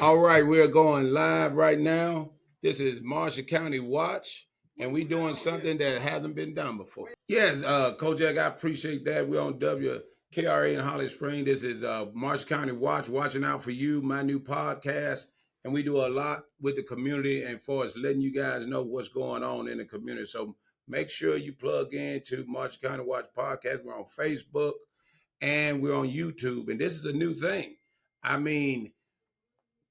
All right, we're going live right now. This is Marshall County Watch, and we're doing something that hasn't been done before. Yes, Kojak, I appreciate that. We're on WKRA in Holly Springs. This is Marshall County Watch, watching out for you, my new podcast. And we do a lot with the community and for us letting you guys know what's going on in the community. So make sure you plug in to Marshall County Watch podcast. We're on Facebook and we're on YouTube. And this is a new thing. I mean,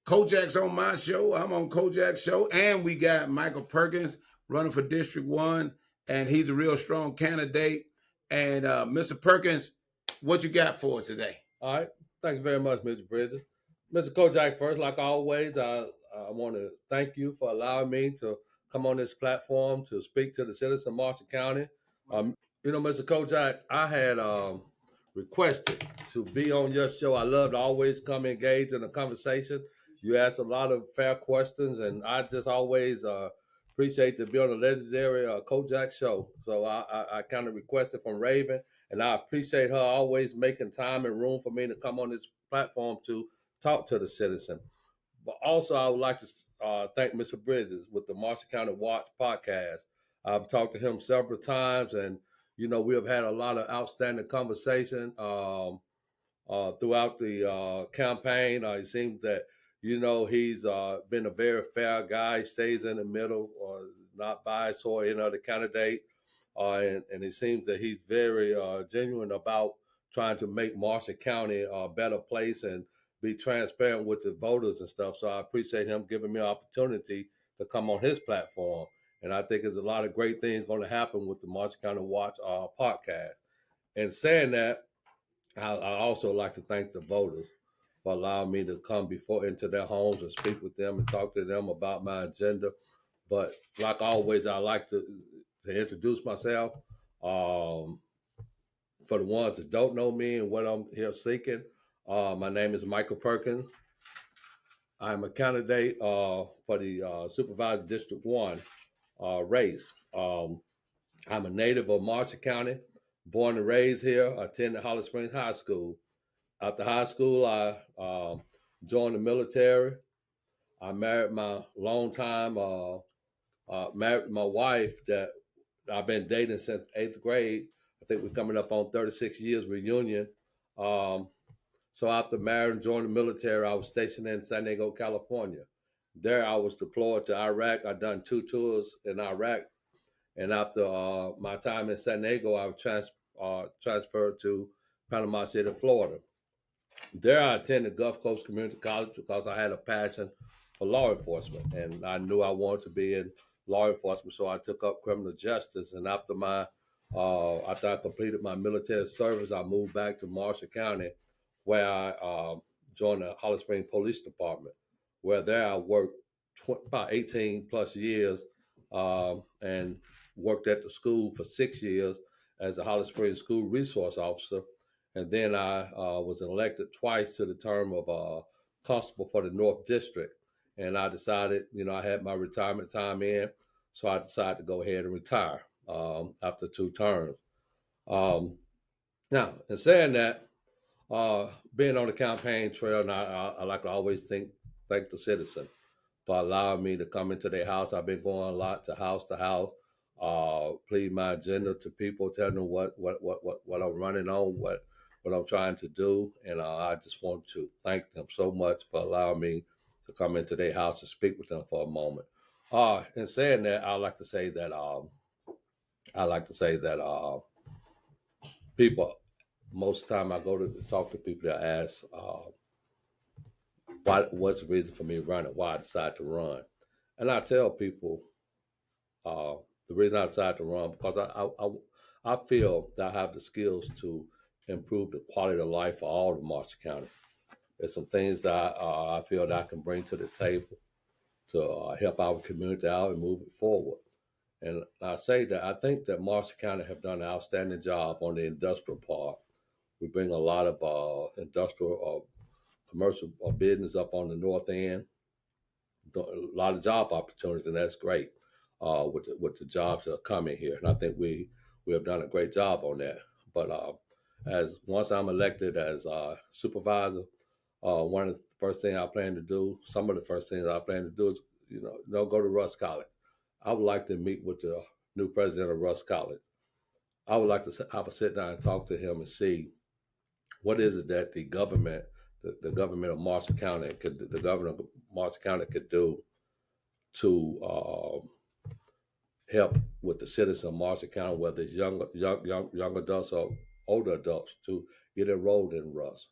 Kojak's on my show. I'm on Kojak's show. And we got Michael Perkins running for District 1. And he's a real strong candidate. And Mr. Perkins, what you got for us today? All right. Thank you very much, Mr. Bridges. Mr. Kojak, first, like always, I want to thank you for allowing me to come on this platform to speak to the citizens of Marshall County. Mr. Kojak, I had requested to be on your show. I love to always come engage in a conversation. You ask a lot of fair questions, and I just always appreciate to be on the legendary Kojak show. So I kind of requested from Raven, and I appreciate her always making time and room for me to come on this platform to talk to the citizen. But also, I would like to thank Mr. Bridges with the Marshall County Watch podcast. I've talked to him several times, and we have had a lot of outstanding conversation throughout the campaign. It seems that he's been a very fair guy. He stays in the middle, not biased or any other candidate, and it seems that he's very genuine about trying to make Marshall County a better place and be transparent with the voters and stuff. So I appreciate him giving me an opportunity to come on his platform. And I think there's a lot of great things going to happen with the Marshall County Watch podcast. And saying that, I also like to thank the voters for allowing me to come before into their homes and speak with them and talk to them about my agenda. But like always, I like to introduce myself. For the ones that don't know me and what I'm here seeking, my name is Michael Perkins. I'm a candidate for the Supervisor District 1 race. I'm a native of Marshall County, born and raised here, attended Holly Springs High School. After high school, I joined the military. I married my married my wife that I've been dating since 8th grade. I think we're coming up on 36 years reunion. So after marrying and joining the military, I was stationed in San Diego, California. There, I was deployed to Iraq. I've done 2 tours in Iraq. And after my time in San Diego, I was transferred to Panama City, Florida. There, I attended Gulf Coast Community College because I had a passion for law enforcement, and I knew I wanted to be in law enforcement. So I took up criminal justice. And after I completed my military service, I moved back to Marshall County, where I joined the Holly Springs Police Department. Where there I worked about 18 plus years, and worked at the school for 6 years as a Holly Springs School Resource Officer. And then I was elected twice to the term of constable for the North District. And I decided, I had my retirement time in, so I decided to go ahead and retire after 2 terms. Now, in saying that, being on the campaign trail, and I like to always thank the citizen for allowing me to come into their house. I've been going a lot to house, plead my agenda to people, telling them what I'm running on, what I'm trying to do, and I just want to thank them so much for allowing me to come into their house and speak with them for a moment. In saying that, people, most of the time I go to talk to people that ask, what's the reason for me running? Why I decided to run? And I tell people the reason I decided to run because I feel that I have the skills to improve the quality of life for all of Marshall County. There's some things that I feel that I can bring to the table to help our community out and move it forward. And I say that I think that Marshall County have done an outstanding job on the industrial part. We bring a lot of industrial commercial business up on the north end, a lot of job opportunities, and that's great with the jobs that are coming here. And I think we have done a great job on that. But as once I'm elected as supervisor, One of the first things I plan to do, some of the first things I plan to do is, go to Russ College. I would like to meet with the new president of Russ College. I would like to have a sit down and talk to him and see what is it that the government of Marshall County, the governor of Marshall County could do to help with the citizens of Marshall County, whether it's young adults or older adults, to get enrolled in Russ,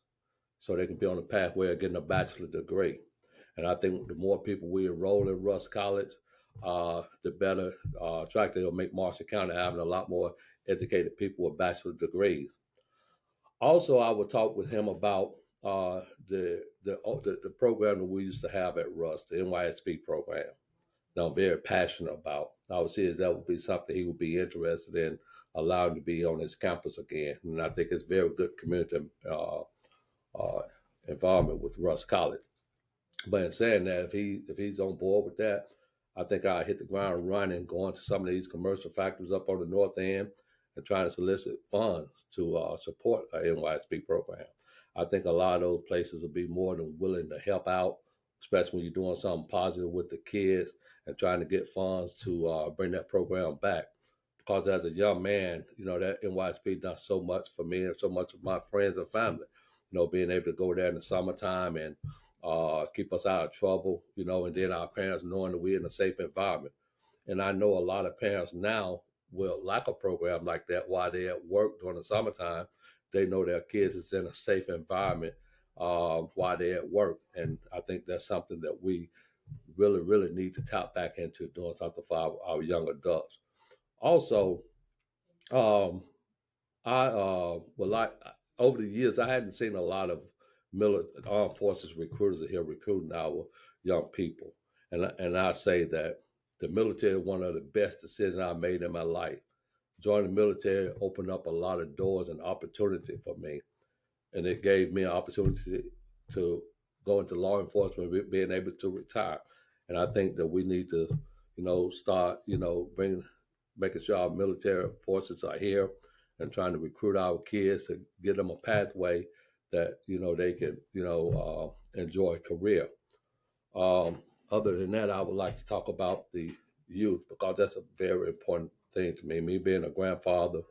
so they can be on the pathway of getting a bachelor's degree. And I think the more people we enroll in Russ College, the better attractive it'll make Marshall County, having a lot more educated people with bachelor's degrees. Also, I would talk with him about the program that we used to have at Russ, the NYSP program. That I'm very passionate about. I would see that would be something he would be interested in allowing to be on his campus again. And I think it's very good community uh, environment with Russ College. But in saying that, if he's on board with that, I think I hit the ground running, going to some of these commercial factories up on the north end and trying to solicit funds to support our NYSP program. I think a lot of those places will be more than willing to help out, especially when you're doing something positive with the kids and trying to get funds to bring that program back. Because as a young man, that NYSP done so much for me and so much of my friends and family. Being able to go there in the summertime and keep us out of trouble, and then our parents knowing that we're in a safe environment. And I know a lot of parents now will like a program like that while they're at work during the summertime. They know their kids is in a safe environment while they're at work. And I think that's something that we really, really need to tap back into, doing something for our young adults. Also, um, I well, like over the years, I hadn't seen a lot of armed forces recruiters here recruiting our young people, and I say that the military is one of the best decisions I made in my life. Joining the military opened up a lot of doors and opportunity for me, and it gave me an opportunity to go into law enforcement, being able to retire. And I think that we need to, start, making sure our military forces are here and trying to recruit our kids to give them a pathway that they can enjoy a career. Um, Other than that, I would like to talk about the youth because that's a very important thing to me. Me being a grandfather,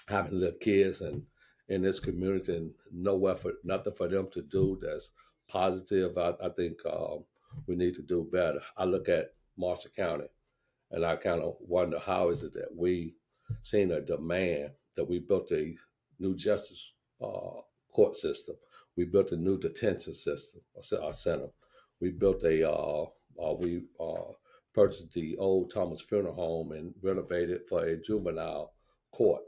having little kids and in this community and nowhere for nothing for them to do that's positive. I think we need to do better. I look at Marshall County and I kind of wonder how is it that we seen a demand that we built a new justice court system. We built a new detention system, a center. We built we purchased the old Thomas Funeral Home and renovated it for a juvenile court.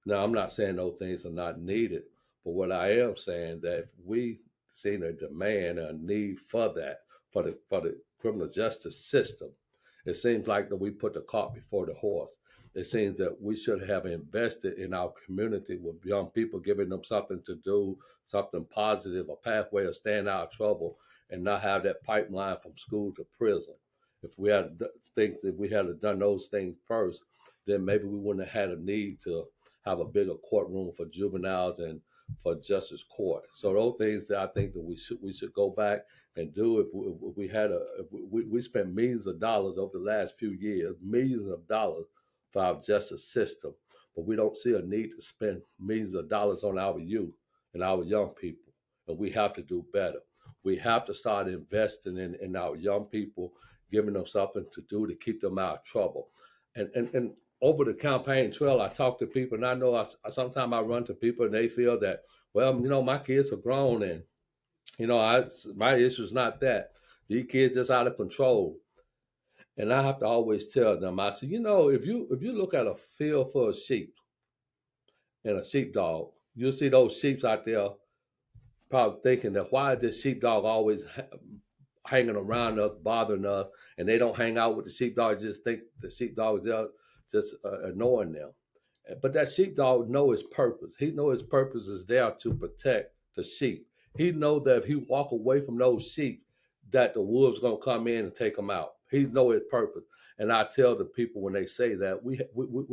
Now, I'm not saying those things are not needed, but what I am saying that if we seen a demand, a need for that, for the criminal justice system, it seems like that we put the cart before the horse. It seems that we should have invested in our community with young people, giving them something to do, something positive, a pathway of staying out of trouble, and not have that pipeline from school to prison. If we had think that we had done those things first, then maybe we wouldn't have had a need to have a bigger courtroom for juveniles and for justice court. So those things that I think that we should go back and do. If we had if we spent millions of dollars over the last few years, millions of dollars for our justice system, but we don't see a need to spend millions of dollars on our youth and our young people. And we have to do better. We have to start investing in our young people, giving them something to do to keep them out of trouble. And over the campaign trail, I talk to people, and I know sometimes I run to people, and they feel that, well, my kids are grown, and my issue is not that these kids just out of control. And I have to always tell them, I say, if you look at a field full of sheep and a sheepdog, you'll see those sheep out there probably thinking that why is this sheepdog always hanging around us, bothering us, and they don't hang out with the sheepdog. Just think the sheepdog is there, just annoying them. But that sheepdog know his purpose. He know his purpose is there to protect the sheep. He know that if he walk away from those sheep, that the wolves gonna come in and take him out. He know his purpose. And I tell the people when they say that we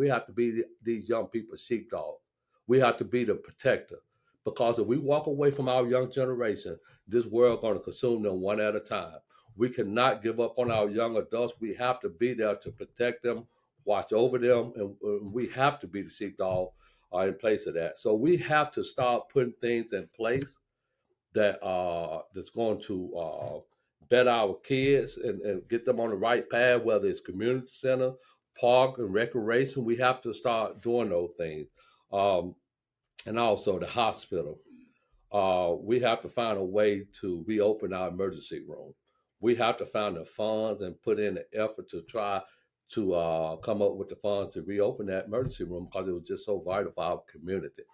have to be these young people's sheepdog. We have to be the protector Because if we walk away from our young generation, this world going to consume them one at a time. We cannot give up on our young adults. We have to be there to protect them, watch over them, and we have to be the sheepdog in place of that. So we have to start putting things in place that's going to better our kids and get them on the right path, whether it's community center, park, and recreation. We have to start doing those things. Um, and also the hospital. We have to find a way to reopen our emergency room. We have to find the funds and put in the effort to try to come up with the funds to reopen that emergency room because it was just so vital for our community.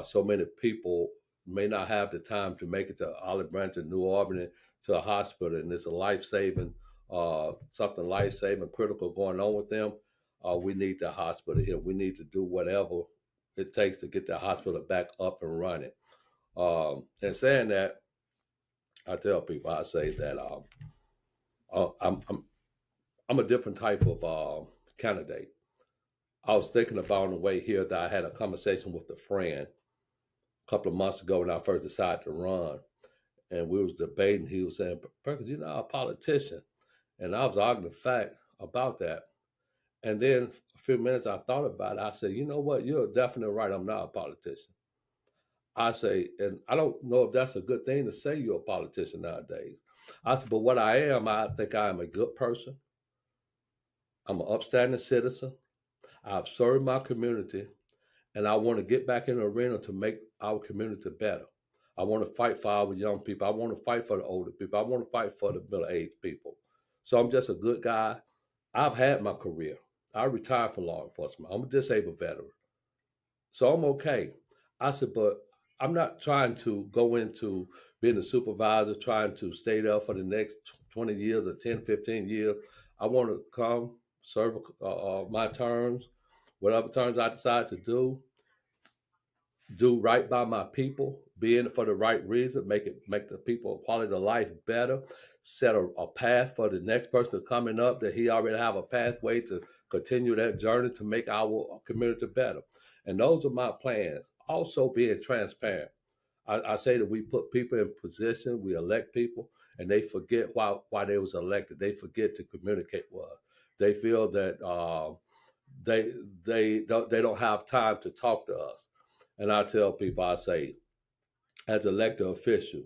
So many people may not have the time to make it to Olive Branch and New Albany to a hospital, and it's a life saving, something life saving, critical going on with them. We need the hospital here. We need to do whatever it takes to get the hospital back up and running. And saying that, I tell people, I say that uh, I'm, I'm I'm a different type of candidate. I was thinking about on the way here that I had a conversation with a friend a couple of months ago when I first decided to run, and we was debating. He was saying, "Perkins, you're not a politician," and I was arguing the fact about that. And then a few minutes I thought about it. I said, "You know what? You're definitely right. I'm not a politician." I say, and I don't know if that's a good thing to say you're a politician nowadays. I said, but what I am, I think I am a good person. I'm an upstanding citizen. I've served my community, and I want to get back in the arena to make our community better. I want to fight for our young people. I want to fight for the older people. I want to fight for the middle-aged people. So I'm just a good guy. I've had my career. I retired from law enforcement. I'm a disabled veteran. So I'm okay. I said, but I'm not trying to go into being a supervisor, trying to stay there for the next 20 years or 10, 15 years. I want to come, serve my terms, whatever terms I decide to do right by my people, be in it for the right reason, make the people quality of life better, set a path for the next person coming up that he already have a pathway to continue that journey to make our community better. And those are my plans. Also being transparent. I say that we put people in position, we elect people, and they forget why they was elected. They forget to communicate with us. They feel that they they don't have time to talk to us. And I tell people, I say, as elected official,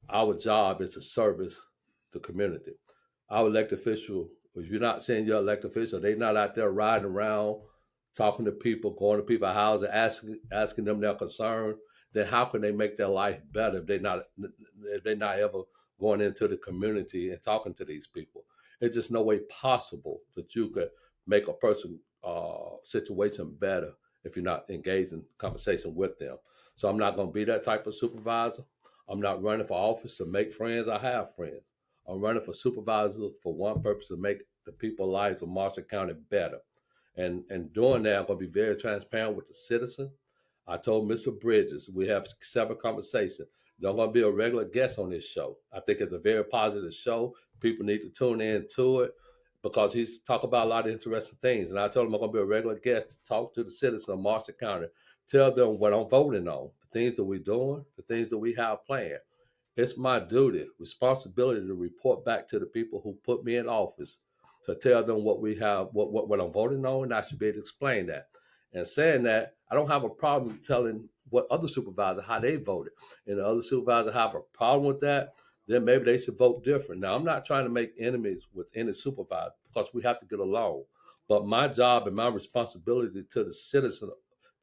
our job is to service the community. Our elected official, if you're not seeing your elected official, they're not out there riding around, talking to people, going to people's houses, asking them their concern. Then how can they make their life better if they're not ever going into the community and talking to these people? It's just no way possible that you could make a person situation better if you're not engaged in conversation with them. So I'm not going to be that type of supervisor. I'm not running for office to make friends. I have friends. I'm running for supervisor for one purpose, to make the people's lives of Marshall County better. And doing that, I'm going to be very transparent with the citizen. I told Mr. Bridges, we have several conversations. I'm going to be a regular guest on this show. I think it's a very positive show. People need to tune in to it because he's talk about a lot of interesting things. And I told him I'm going to be a regular guest to talk to the citizens of Marshall County, tell them what I'm voting on, the things that we're doing, the things that we have planned. It's my duty, responsibility to report back to the people who put me in office to tell them what we have, what I'm voting on, and I should be able to explain that. And saying that, I don't have a problem telling what other supervisors how they voted. And the other supervisors have a problem with that, then maybe they should vote different. Now, I'm not trying to make enemies with any supervisor because we have to get along. But my job and my responsibility to the citizen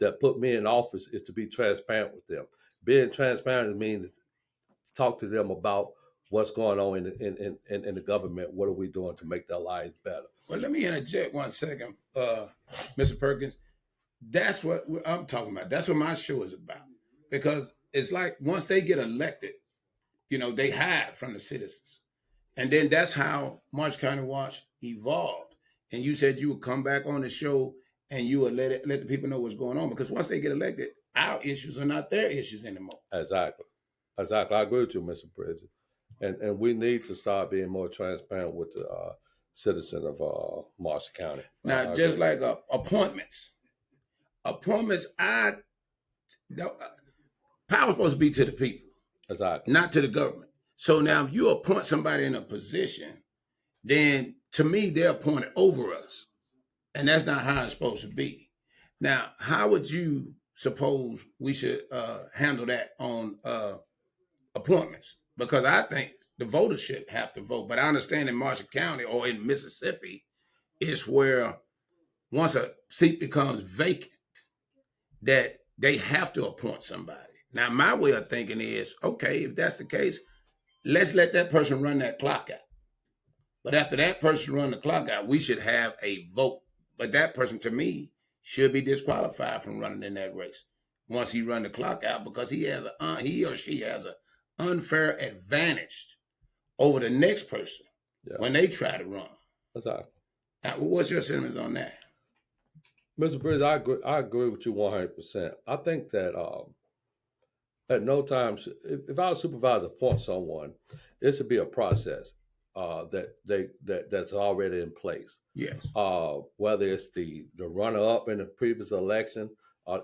that put me in office is to be transparent with them. Being transparent means talk to them about what's going on in the government. What are we doing to make their lives better? Well, let me interject 1 second, Mr. Perkins. That's what I'm talking about. That's what my show is about. Because it's like once they get elected, they hide from the citizens. And then that's how March County Watch evolved. And you said you would come back on the show and you would let the people know what's going on. Because once they get elected, our issues are not their issues anymore. Exactly. I agree with you, Mr. Bridges. And we need to start being more transparent with the citizens of Marshall County. Now, just like appointments, I Power's supposed to be to the people, Exactly. not to the government. So now, if you appoint somebody in a position, then to me they're appointed over us, and that's not how it's supposed to be. Now, how would you suppose we should handle that on appointments? Because I think the voters should have to vote, but I understand in Marshall County or in Mississippi, it's where once a seat becomes vacant, that they have to appoint somebody. Now, my way of thinking is, okay, if that's the case, let's let that person run that clock out. But after that person run the clock out, we should have a vote. But that person, to me, should be disqualified from running in that race once he run the clock out, because he or she has an unfair advantage over the next person when they try to run. Exactly. Now, what's your sentiments on that? Mr. Bridges, I agree with you 100%. I think that at no time, if our supervisor appoints someone, it should be a process that's already in place. Yes. Whether it's the runner up in the previous election,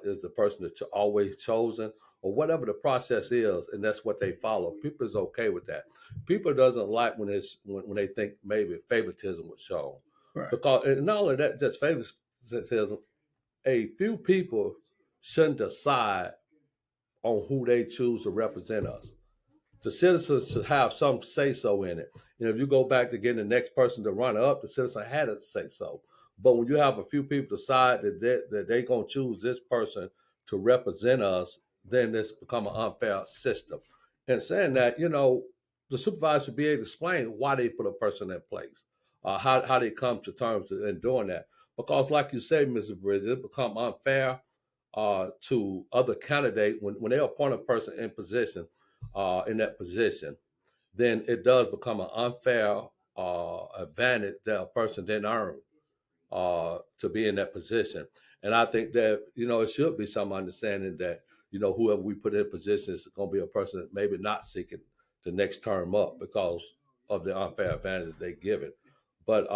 is the person that's always chosen, or whatever the process is, and that's what they follow. People is okay with that. People doesn't like when they think maybe favoritism was shown, Right. because and not only that, just favoritism. A few people shouldn't decide on who they choose to represent us. The citizens should have some say so in it. And if you go back to getting the next person to run up, the citizen had to say so. But when you have a few people decide that they're going to choose this person to represent us, then it's become an unfair system. And saying that, the supervisor should be able to explain why they put a person in place, how they come to terms in doing that. Because, like you say, Mr. Bridges, it become unfair to other candidates when they appoint a person in that position, then it does become an unfair advantage that a person didn't earn to be in that position. And I think that, it should be some understanding that, whoever we put in position is going to be a person that maybe not seeking the next term up because of the unfair advantage they give it. But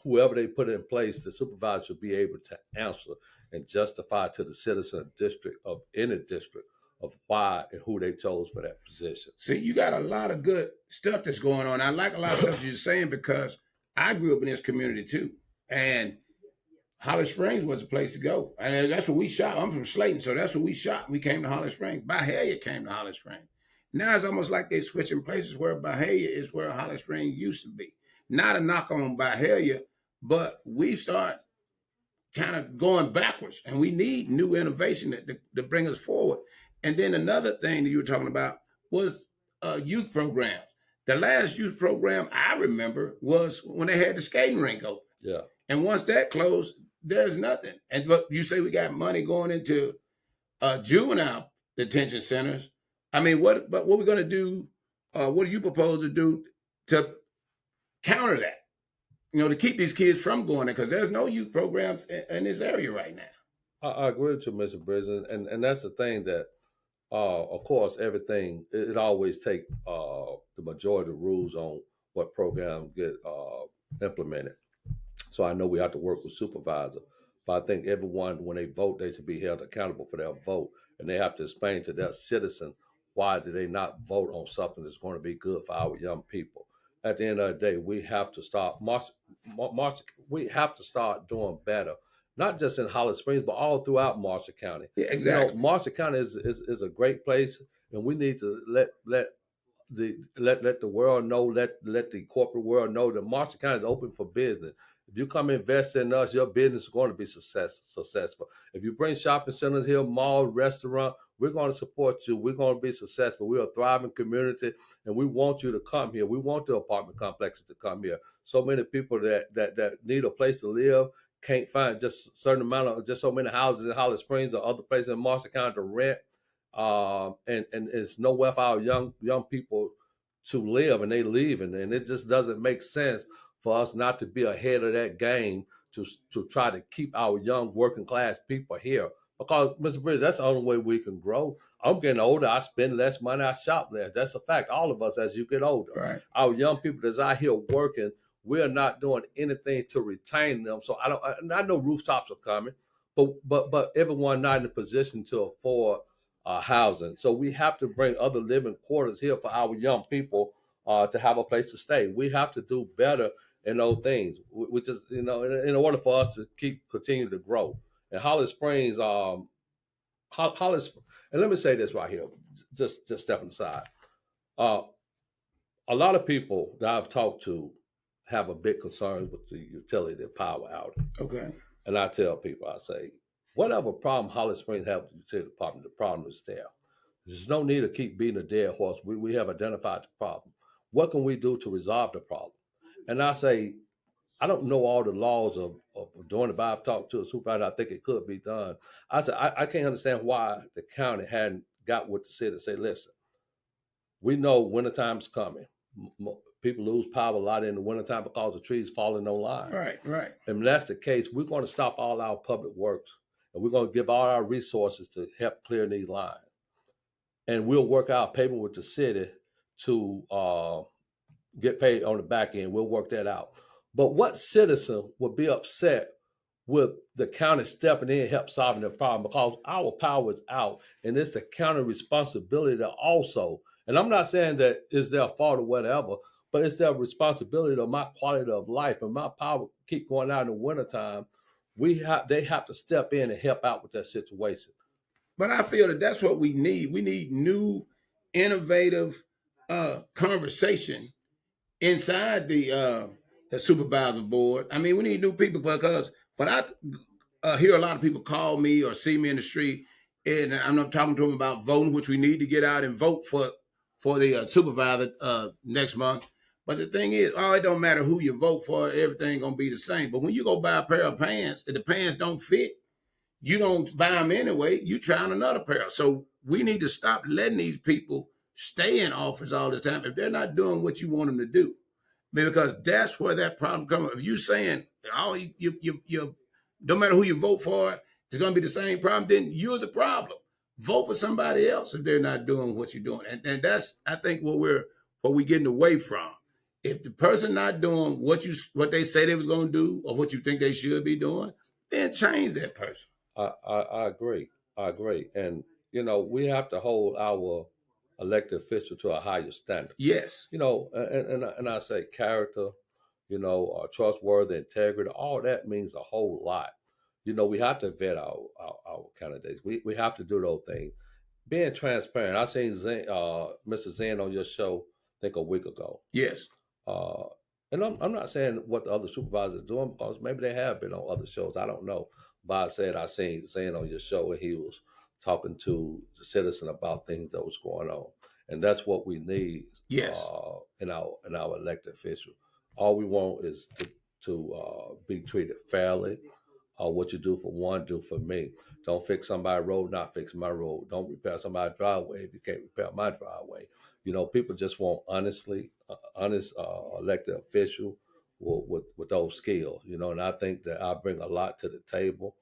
whoever they put in place, the supervisor should be able to answer and justify to the citizen district of any district of why and who they chose for that position. See, you got a lot of good stuff that's going on. I like a lot of stuff you're saying because I grew up in this community too. And Holly Springs was a place to go. And that's where we shot. I'm from Slayton, so that's where we shot. We came to Holly Springs. Byhalia came to Holly Springs. Now it's almost like they're switching places where Byhalia is where Holly Springs used to be. Not a knock on Byhalia, but we start kind of going backwards, and we need new innovation to bring us forward. And then another thing that you were talking about was youth programs. The last youth program I remember was when they had the skating rink open. Yeah. And once that closed, there's nothing. And but you say we got money going into juvenile detention centers. I mean, what are we going to do? What do you propose to do to counter that? To keep these kids from going there, because there's no youth programs in this area right now. I agree with you, Mr. Bridges, and that's the thing that, of course, everything it always take the majority of the rules on what program get implemented. So I know we have to work with supervisor, but I think everyone, when they vote, they should be held accountable for their vote, and they have to explain to their citizen why did they not vote on something that's going to be good for our young people. At the end of the day, we have to start we have to start doing better, not just in Holly Springs, but all throughout Marshall County. Yeah, exactly. Marshall County is a great place, and we need to let the world know, let the corporate world know that Marshall County is open for business. If you come invest in us, your business is going to be successful. If you bring shopping centers here, mall, restaurant, we're going to support you. We're going to be successful. We're a thriving community, and we want you to come here. We want the apartment complexes to come here. So many people that need a place to live can't find just a certain amount of just so many houses in Holly Springs or other places in Marshall County to rent. And it's nowhere for our young people to live, and they leaving, and it just doesn't make sense for us not to be ahead of that game to try to keep our young working class people here. Because, Mr. Bridges, that's the only way we can grow. I'm getting older. I spend less money. I shop less. That's a fact. All of us, as you get older, right. Our young people that's out here working, we're not doing anything to retain them. So I know rooftops are coming, but everyone not in a position to afford housing. So we have to bring other living quarters here for our young people to have a place to stay. We have to do better in those things, which is, in order for us to continue to grow. And Holly Springs, Holly, and let me say this right here, just stepping aside. Uh, a lot of people that I've talked to have a big concern with the utility power outage. Okay. And I tell people, I say, whatever problem Holly Springs have with the utility department, the problem is there. There's no need to keep beating a dead horse. We have identified the problem. What can we do to resolve the problem? And I say, I don't know all the laws of doing it, but I've talked to a supervisor. I think it could be done. I said, I can't understand why the county hadn't got with the city and say, listen, we know wintertime's coming. People lose power a lot in the wintertime because the trees falling on line. Right, right. And when that's the case, we're going to stop all our public works and we're going to give all our resources to help clear these lines. And we'll work out payment with the city to get paid on the back end. We'll work that out. But what citizen would be upset with the county stepping in and help solving the problem? Because our power is out, and it's the county responsibility to also. And I'm not saying that it's their fault or whatever, but it's their responsibility to my quality of life and my power keep going out in the wintertime. They have to step in and help out with that situation. But I feel that that's what we need. We need new, innovative conversation inside the supervisor board. I mean, we need new people because when I hear a lot of people call me or see me in the street, and I'm not talking to them about voting, which we need to get out and vote for the supervisor next month. But the thing is, it don't matter who you vote for, everything gonna be the same. But when you go buy a pair of pants, if the pants don't fit, you don't buy them anyway. You try on another pair. So we need to stop letting these people stay in office all the time if they're not doing what you want them to do. Because that's where that problem comes. If you saying, you no matter who you vote for, it's going to be the same problem, then you're the problem. Vote for somebody else if they're not doing what you're doing. And that's, I think, what we're getting away from. If the person not doing what they say they was going to do or what you think they should be doing, then change that person. I agree. I agree. And, we have to hold our elected official to a higher standard. Yes. And I say character, trustworthy, integrity, all that means a whole lot. We have to vet our candidates. We have to do those things. Being transparent. I seen Mr. Zen on your show, I think a week ago. Yes. Uh, and I'm not saying what the other supervisors are doing because maybe they have been on other shows. I don't know. But I said I seen Zen on your show and he was talking to the citizen about things that was going on. And that's what we need. Yes. In our elected official. All we want is to be treated fairly. What you do for one, do for me. Don't fix somebody's road, not fix my road. Don't repair somebody's driveway if you can't repair my driveway. People just want honest elected official with those skills. And I think that I bring a lot to the table.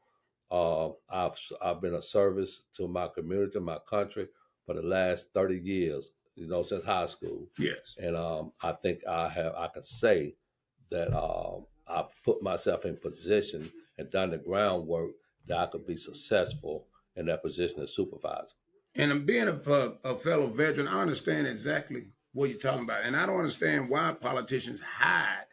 I've been a service to my community, my country, for the last 30 years. Since high school. Yes. And I think I can say that I've put myself in position and done the groundwork that I could be successful in that position as supervisor. And I'm being a fellow veteran, I understand exactly what you're talking about. And I don't understand why politicians hide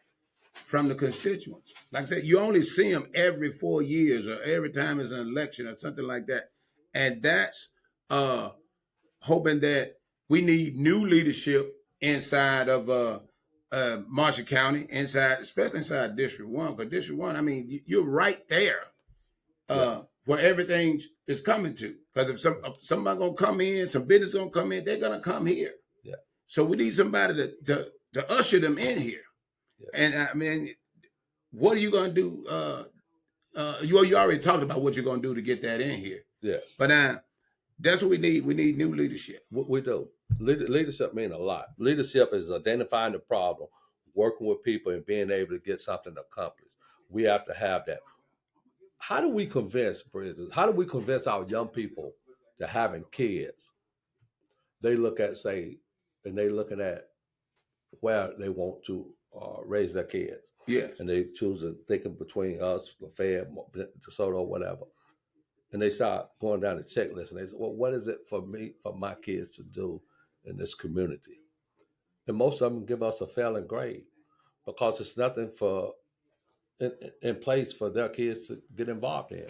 from the constituents. Like I said, you only see them every 4 years or every time there's an election or something like that. And that's hoping that we need new leadership inside of Marshall County, especially inside District 1. Because District 1, I mean, you're right there where everything is coming to. Because if somebody going to come in, some business going to come in, they're going to come here. Yeah. So we need somebody to usher them in here. Yeah. And I mean, what are you going to do? You already talked about what you're going to do to get that in here. Yes. But that's what we need. We need new leadership. We do. Leadership means a lot. Leadership is identifying the problem, working with people, and being able to get something accomplished. We have to have that. How do we convince our young people that having kids, they look at, and they looking at where they want to raise their kids. Yeah. And they choose thinking between us, Lafayette, DeSoto, whatever. and they start going down the checklist, and they say, well, what is it for me, for my kids to do in this community? And most of them give us a failing grade because it's nothing for in place for their kids to get involved in,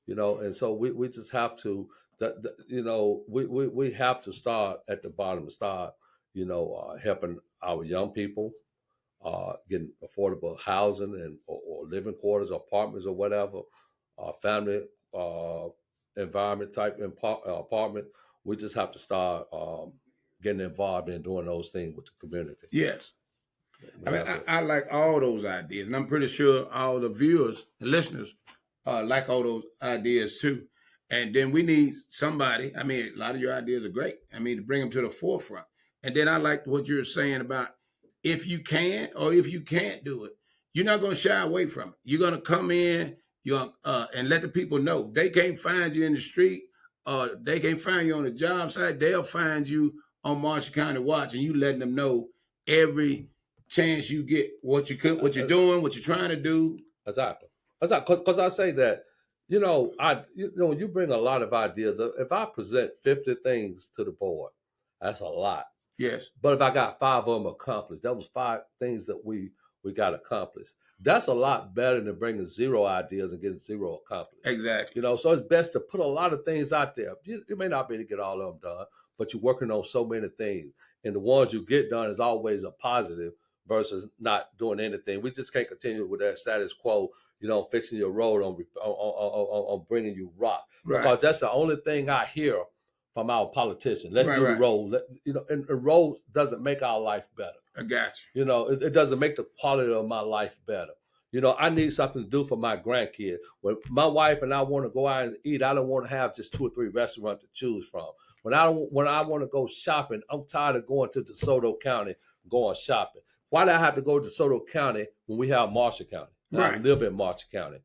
and so we just have to, we have to start at the bottom, start, helping our young people getting affordable housing and or living quarters, apartments, or whatever, family uh, environment type apartment. We just have to start getting involved in doing those things with the community. Yes. I We mean, have to. I like all those ideas, and I'm pretty sure all the viewers and listeners like all those ideas too. And then we need somebody. I mean, a lot of your ideas are great. I mean, to bring them to the forefront. And then I like what you're saying about if you can or if you can't do it, you're not going to shy away from it. You're going to come in, and let the people know they can't find you in the street, or they can't find you on the job site. They'll find you on Marshall County Watch, and you letting them know every chance you get what you're doing, what you're trying to do. Exactly. Exactly. Because I say that, you bring a lot of ideas. If I present 50 things to the board, that's a lot. Yes, But if I got 5 of them accomplished, that was 5 things that we got accomplished. That's a lot better than bringing 0 ideas and getting 0 accomplished. exactly. So it's best to put a lot of things out there. You may not be able to get all of them done, but you're working on so many things, and the ones you get done is always a positive versus not doing anything. We just can't continue with that status quo. Fixing your road on bringing you rock, Right, because that's the only thing I hear from our politicians. Let's right, do the right. road. And the road doesn't make our life better. I got It doesn't make the quality of my life better. I need something to do for my grandkid. When my wife and I want to go out and eat, I don't want to have just 2 or 3 restaurants to choose from. When I want to go shopping, I'm tired of going to DeSoto County going shopping. Why do I have to go to DeSoto County when we have Marshall County? you. And I Right, live in Marshall County.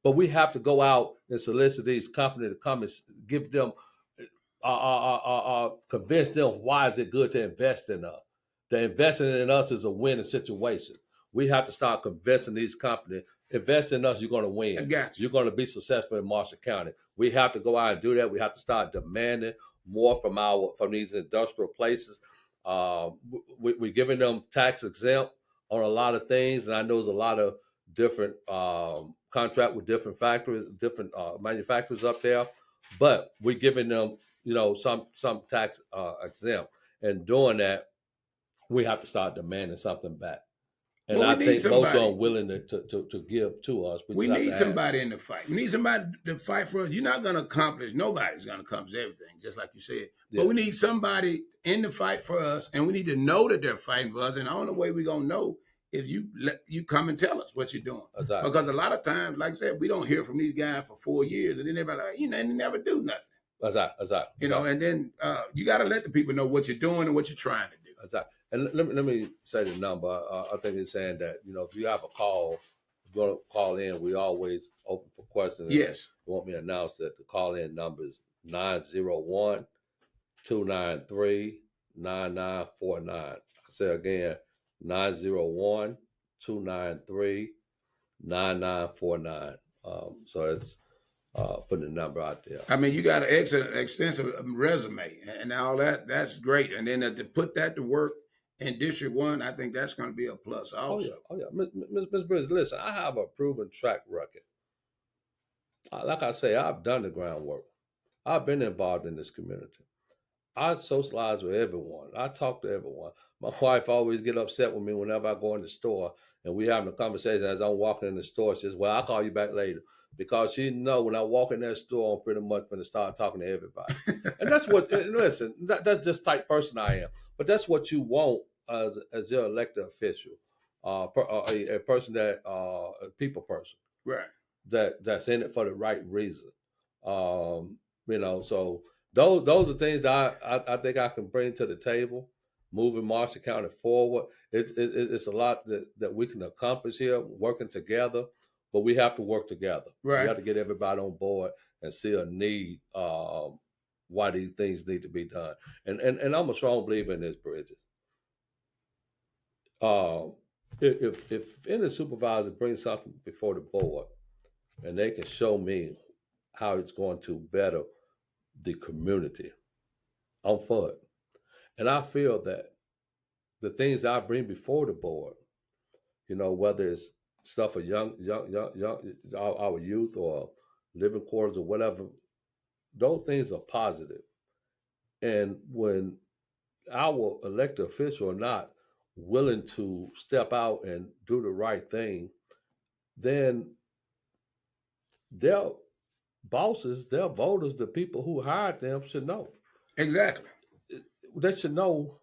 But we have to go out and solicit these companies to come and give them, convince them why is it good to invest in us. The investing in us is a winning situation. We have to start convincing these companies, invest in us, you're going to I win. got you. You're going to be successful in Marshall County. We have to go out and do that. We have to start demanding more from these industrial places. We're giving them tax exempt on a lot of things, and I know there's a lot of different contract with different factories, different manufacturers up there, but we're giving them, some tax exempt, and doing that, we have to start demanding something back. And Well, we I need think most of them somebody. are willing to give to us. We We just have need to ask. somebody in the fight. We need somebody to fight for us. You're not going to accomplish. Nobody's going to accomplish everything, just like you said. But Yeah, we need somebody in the fight for us, and we need to know that they're fighting for us. And the only way we're going to know is you come and tell us what you're doing. exactly, Because a lot of times, like I said, we don't hear from these guys for 4 years, and then everybody, like, they never do nothing. exactly. And then you got to let the people know what you're doing and what you're trying to do. Exactly. And let me say the number. I think it's saying that, if you have a call, if you're going to call in, we always open for questions. Yes. You want me to announce that the call in number is 901-293-9949. I say again, 901-293-9949. So it's putting the number out there. I mean, you got an excellent, extensive resume and all that. That's great. And then to put that to work in District 1, I think that's going to be a plus Oh yeah, also. oh yeah, Miss Bridges. Listen, I have a proven track record. Like I say, I've done the groundwork. I've been involved in this community. I socialize with everyone. I talk to everyone. My wife always get upset with me whenever I go in the store and we having a conversation as I'm walking in the store. She says, "Well, I'll call you back later," because she know when I walk in that store, I'm pretty much going to start talking to everybody. And that's what. Listen, that's just type person I am. But that's what you want as your elected official, a person that a people person Right. that's in it for the right reason. So those are things that I think I can bring to the table, moving Marshall County forward. It's a lot that we can accomplish here, working together, but we have to work together. We Right. have to get everybody on board and see a need, why these things need to be done. And I'm a strong believer in this, Bridget. Um, if any supervisor brings something before the board and they can show me how it's going to better the community. I'm for it. And I feel that the things I bring before the board, whether it's stuff for young, our youth or living quarters or whatever, those things are positive. And when our elected official are not willing to step out and do the right thing, then their bosses, their voters, the people who hired them should know. Exactly. They should know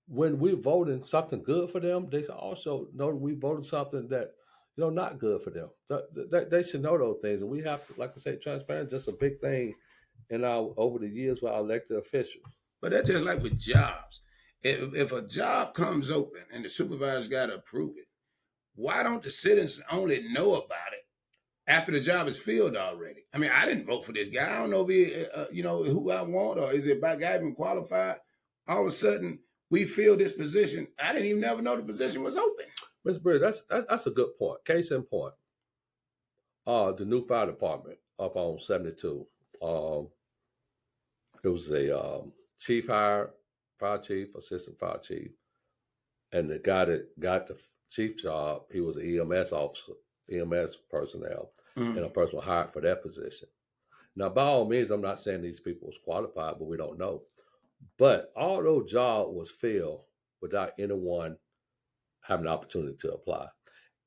when we're voting something good for them. They should also know that we voted something that not good for them. They should know those things, and we have to, like I say, transparency is just a big thing in our over the years with our elected officials. But that's just like with jobs. If a job comes open and the supervisor's got to approve it, why don't the citizens only know about it after the job is filled already? I mean, I didn't vote for this guy. I don't know if he, who I want, or is it by guy even qualified? All of a sudden, we fill this position. I didn't even never know the position was open. Mr. Bridge, that's a good point. Case in point, the new fire department up on 72. It was a chief hired, fire chief, assistant fire chief, and the guy that got the chief job, he was an EMS officer, EMS personnel, and a person was hired for that position. Now, by all means, I'm not saying these people was qualified, but we don't know. But all those jobs was filled without anyone having an opportunity to apply.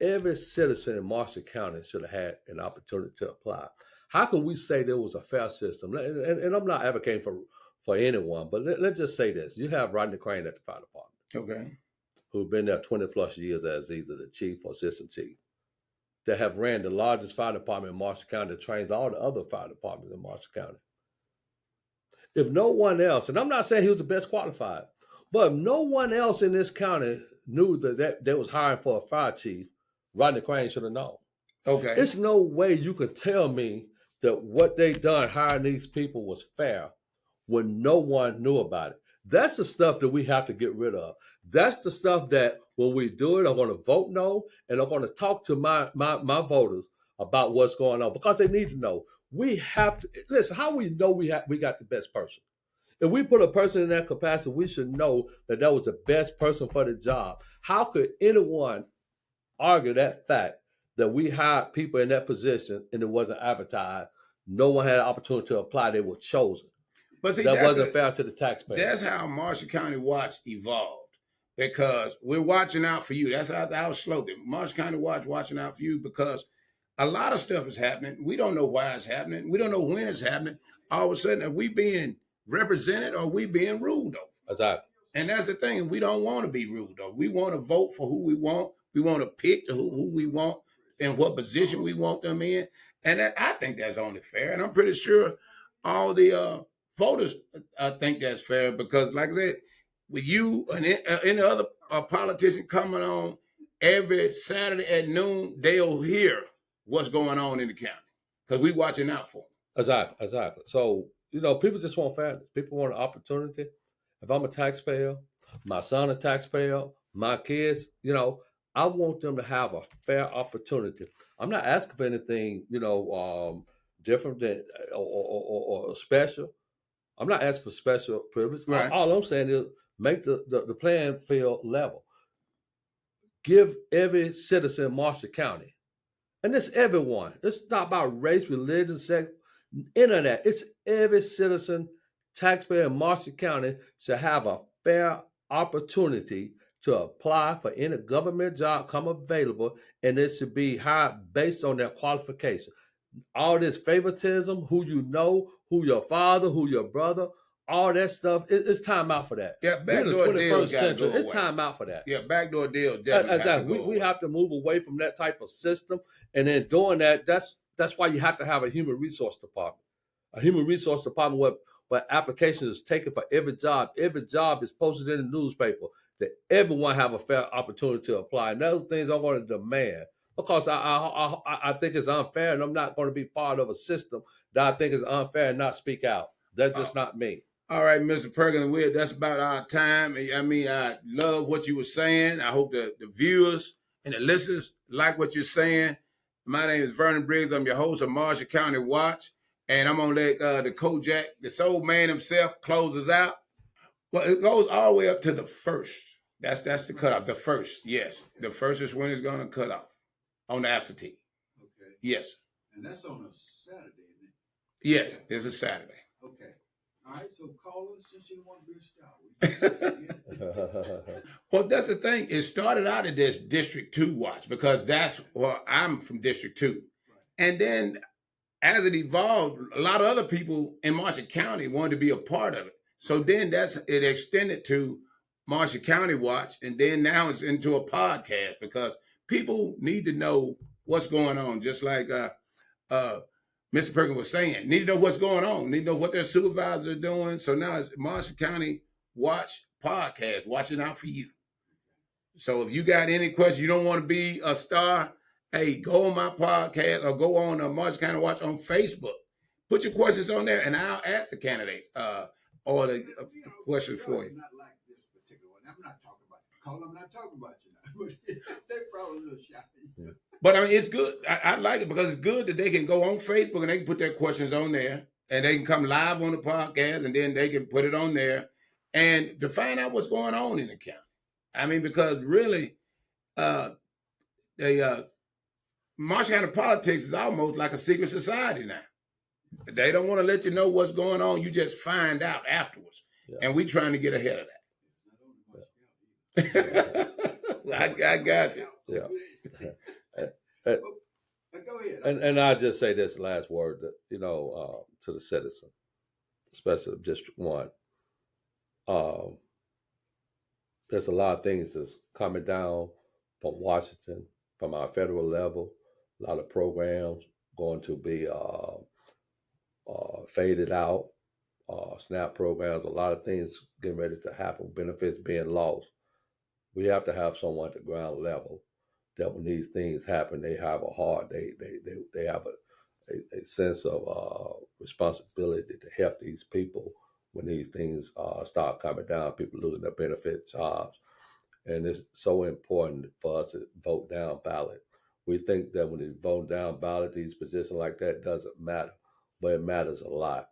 Every citizen in Marshall County should have had an opportunity to apply. How can we say there was a fair system? And I'm not advocating for anyone, but let's just say this. You have Rodney Crane at the fire department. Okay. Who've been there 20 plus years as either the chief or assistant chief. That have ran the largest fire department in Marshall County, that trains all the other fire departments in Marshall County. If no one else, and I'm not saying he was the best qualified, but if no one else in this county knew that they was hiring for a fire chief, Rodney Crane should have known. Okay. It's no way you could tell me that what they done hiring these people was fair when no one knew about it. That's the stuff that we have to get rid of. That's the stuff that when we do it, I'm going to vote no, and I'm going to talk to my voters about what's going on because they need to know. We have to listen. How we know we got the best person? If we put a person in that capacity, we should know that was the best person for the job. How could anyone argue that fact that we hired people in that position and it wasn't advertised? No one had an opportunity to apply. They were chosen. But see, that wasn't fair to the taxpayer. That's how Marshall County Watch evolved, because we're watching out for you. That's our slogan. Marshall County Watch, watching out for you, because a lot of stuff is happening. We don't know why it's happening. We don't know when it's happening. All of a sudden, are we being represented or are we being ruled over? Exactly. And that's the thing. We don't want to be ruled over. We want to vote for who we want. We want to pick who we want and what position we want them in. And I think that's only fair. And I'm pretty sure all the voters think that's fair, because, like I said, with you and any other politician coming on every Saturday at noon, they'll hear what's going on in the county because we watching out for them. Exactly. So, people just want fairness. People want an opportunity. If I'm a taxpayer, my son a taxpayer, my kids, I want them to have a fair opportunity. I'm not asking for anything, different than or special. I'm not asking for special privilege. Right. All I'm saying is make the playing field level. Give every citizen in Marshall County, and it's everyone. It's not about race, religion, sex, internet. It's every citizen, taxpayer in Marshall County should have a fair opportunity to apply for any government job come available, and it should be hired based on their qualification. All this favoritism, who you know, who your father, who your brother, all that stuff, it's time out for that. Yeah, backdoor deals got to go away. It's time out for that. Yeah, backdoor deals definitely have to go away. We have to move away from that type of system, and then doing that, that's why you have to have a human resource department. A human resource department where applications is taken for every job. Every job is posted in the newspaper, that everyone have a fair opportunity to apply. And those things I want to demand, because I think it's unfair, and I'm not going to be part of a system that I think is unfair and not speak out. That's just not me. All right, Mr. Perkins, that's about our time. I mean, I love what you were saying. I hope the viewers and the listeners like what you're saying. My name is Vernon Briggs. I'm your host of Marshall County Watch. And I'm going to let the Kojak, the soul man himself, close us out. Well, it goes all the way up to the first. That's the cutoff. The first, yes. Okay. The first is when it's going to cut off on the absentee. Okay. Yes. And that's on a Saturday, isn't it? Yes, it's a Saturday. Okay. All right, so call us since you want to be a star. Well, that's the thing. It started out as this District 2 watch because that's well, I'm from District 2. Right. And then as it evolved, a lot of other people in Marshall County wanted to be a part of it. So then it extended to Marshall County Watch, and then now it's into a podcast because people need to know what's going on, just like Mr. Perkins was saying. Need to know what's going on, need to know what their supervisors are doing. So now it's Marshall County Watch podcast, watching out for you. So if you got any questions, you don't want to be a star, hey, go on my podcast or go on Marshall County Watch on Facebook. Put your questions on there, and I'll ask the candidates all the questions for you. Not like this particular one. I'm not talking about you. Call them, not talking about you now. They're probably a little shy. Yeah. But I mean, it's good. I like it because it's good that they can go on Facebook and they can put their questions on there, and they can come live on the podcast, and then they can put it on there, and to find out what's going on in the county. I mean, because really, Marshall County politics is almost like a secret society now. They don't want to let you know what's going on. You just find out afterwards. Yeah. And we trying to get ahead of that. I got you. Yeah. Go ahead. And I just say this last word that, to the citizen, especially of District 1. There's a lot of things that's coming down from Washington, from our federal level. A lot of programs going to be faded out, SNAP programs, a lot of things getting ready to happen, benefits being lost. We have to have someone at the ground level that when these things happen, they have a heart, they have a sense of responsibility to help these people when these things start coming down, people losing their benefit jobs. And it's so important for us to vote down ballot. We think that when you vote down ballot, these positions like that doesn't matter, but it matters a lot.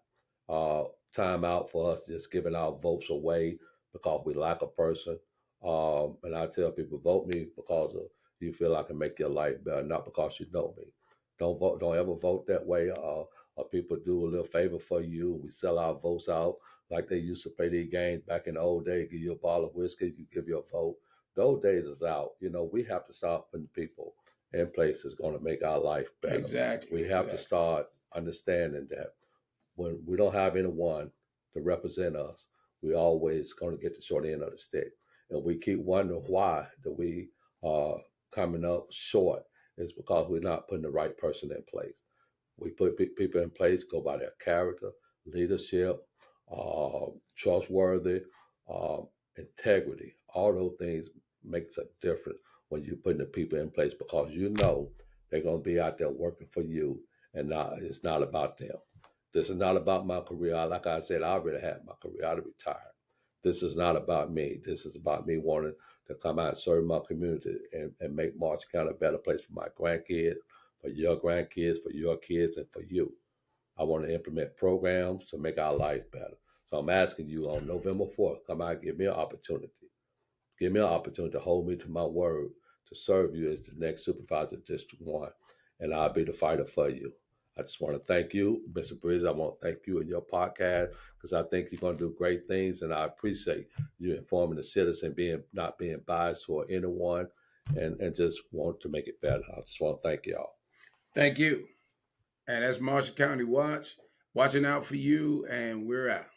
Time out for us just giving our votes away because we like a person. And I tell people, vote me because you feel I can make your life better, not because you know me. Don't ever vote that way. People do a little favor for you. We sell our votes out like they used to play these games back in the old days. Give you a bottle of whiskey, you give your vote. Those days is out. We have to start putting people in place that's going to make our life better. Exactly. We have to start understanding that when we don't have anyone to represent us, we always going to get the short end of the stick. And we keep wondering why that we are coming up short. Is because we're not putting the right person in place. We put people in place, go by their character, leadership, trustworthy, integrity. All those things makes a difference when you're putting the people in place because they're going to be out there working for you, and it's not about them. This is not about my career. Like I said, I already had my career. I retired. This is not about me. This is about me wanting to come out and serve my community and make Marshall County a better place for my grandkids, for your grandkids, for your kids, and for you. I want to implement programs to make our life better. So I'm asking you on November 4th, come out and give me an opportunity. Give me an opportunity to hold me to my word, to serve you as the next supervisor of District 1, and I'll be the fighter for you. I just want to thank you, Mr. Bridges. I want to thank you and your podcast because I think you're going to do great things, and I appreciate you informing the citizen, not being biased toward anyone, and just want to make it better. I just want to thank y'all. Thank you. And that's Marshall County Watch, watching out for you, and we're out.